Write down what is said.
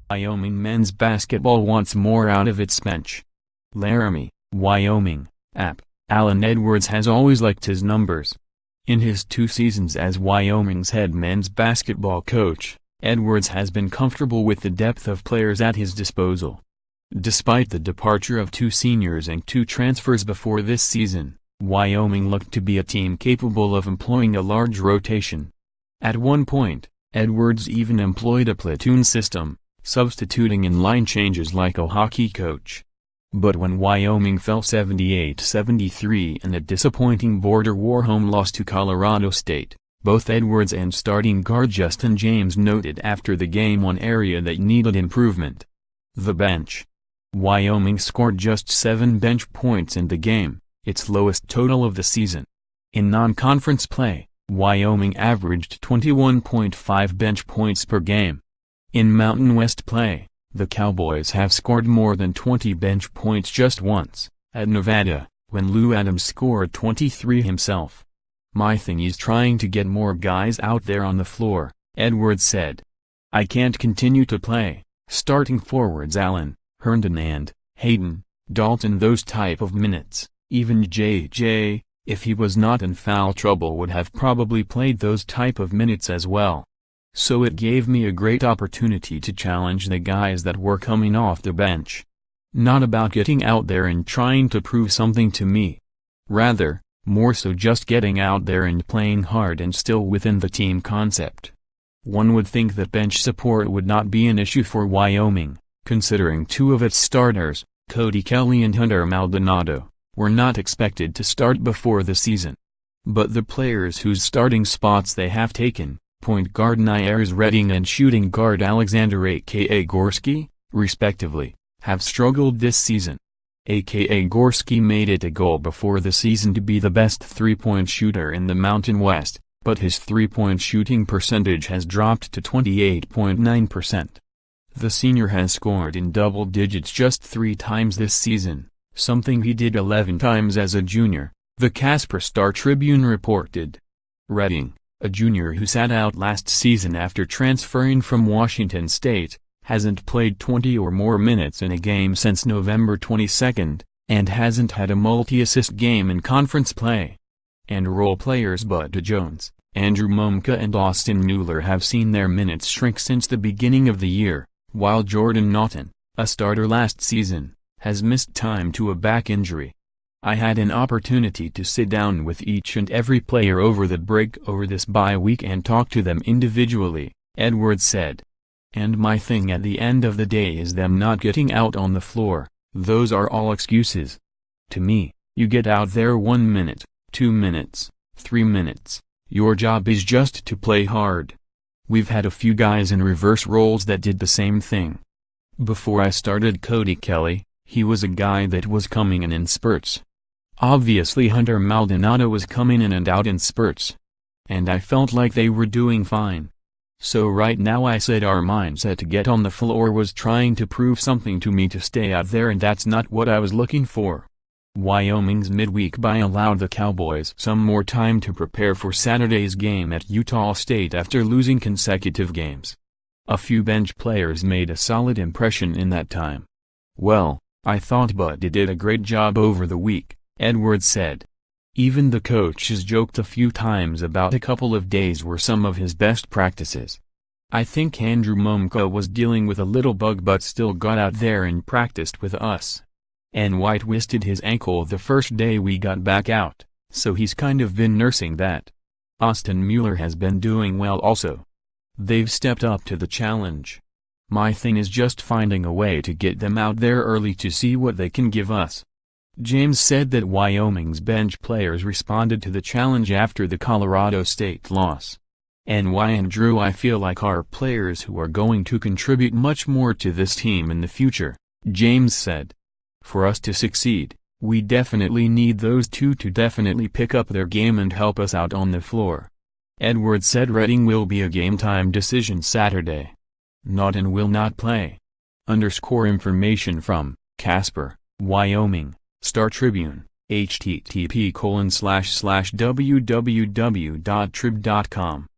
Wyoming men's basketball wants more out of its bench. LARAMIE, Wyoming, App. Alan Edwards has always liked his numbers. In his 2 seasons as Wyoming's head men's basketball coach, Edwards has been comfortable with the depth of players at his disposal. Despite the departure of 2 seniors and 2 transfers before this season, Wyoming looked to be a team capable of employing a large rotation. At one point, Edwards even employed a platoon system, substituting in line changes like a hockey coach. But when Wyoming fell 78-73 in a disappointing border war home loss to Colorado State, both Edwards and starting guard Justin James noted after the game one area that needed improvement: the bench. Wyoming scored just 7 bench points in the game, its lowest total of the season. In non-conference play, Wyoming averaged 21.5 bench points per game. In Mountain West play, the Cowboys have scored more than 20 bench points just once, at Nevada, when Lou Adams scored 23 himself. "My thing is trying to get more guys out there on the floor," Edwards said. "I can't continue to play starting forwards Allen, Herndon and Hayden, Dalton those type of minutes. Even J.J., if he was not in foul trouble, would have probably played those type of minutes as well. So it gave me a great opportunity to challenge the guys that were coming off the bench. Not about getting out there and trying to prove something to me. Rather, more so just getting out there and playing hard and still within the team concept." One would think that bench support would not be an issue for Wyoming, considering 2 of its starters, Cody Kelly and Hunter Maldonado, were not expected to start before the season. But the players whose starting spots they have taken, point guard Nyers Redding and shooting guard Alexander aka Gorski, respectively, have struggled this season. Aka Gorski made it a goal before the season to be the best 3-point shooter in the Mountain West, but his 3-point shooting percentage has dropped to 28.9%. The senior has scored in double digits just 3 times this season, something he did 11 times as a junior, the Casper Star-Tribune reported. Redding, a junior who sat out last season after transferring from Washington State, hasn't played 20 or more minutes in a game since November 22, and hasn't had a multi-assist game in conference play. And role players Bud Jones, Andrew Mumka and Austin Mueller have seen their minutes shrink since the beginning of the year, while Jordan Naughton, a starter last season, has missed time to a back injury. "I had an opportunity to sit down with each and every player over the break over this bye week and talk to them individually," Edwards said. "And my thing at the end of the day is them not getting out on the floor. Those are all excuses. To me, you get out there 1 minute, 2 minutes, 3 minutes, your job is just to play hard. We've had a few guys in reverse roles that did the same thing. Before I started Cody Kelly, he was a guy that was coming in spurts. Obviously Hunter Maldonado was coming in and out in spurts. And I felt like they were doing fine. So right now I said our mindset to get on the floor was trying to prove something to me to stay out there, and that's not what I was looking for." Wyoming's midweek bye allowed the Cowboys some more time to prepare for Saturday's game at Utah State after losing consecutive games. A few bench players made a solid impression in that time. "Well, I thought Bud did a great job over the week," Edwards said. Even the coach has joked a few times about a couple of days were some of his best practices. "I think Andrew Mumka was dealing with a little bug but still got out there and practiced with us. And White twisted his ankle the first day we got back out, so he's kind of been nursing that. Austin Mueller has been doing well also. They've stepped up to the challenge. My thing is just finding a way to get them out there early to see what they can give us." James said that Wyoming's bench players responded to the challenge after the Colorado State loss. "NY and Drew I feel like are players who are going to contribute much more to this team in the future," James said. "For us to succeed, we definitely need those 2 to definitely pick up their game and help us out on the floor." Edwards said Redding will be a game-time decision Saturday. Naughton will not play. Information from Casper, Wyoming, Star-Tribune, http://www.trib.com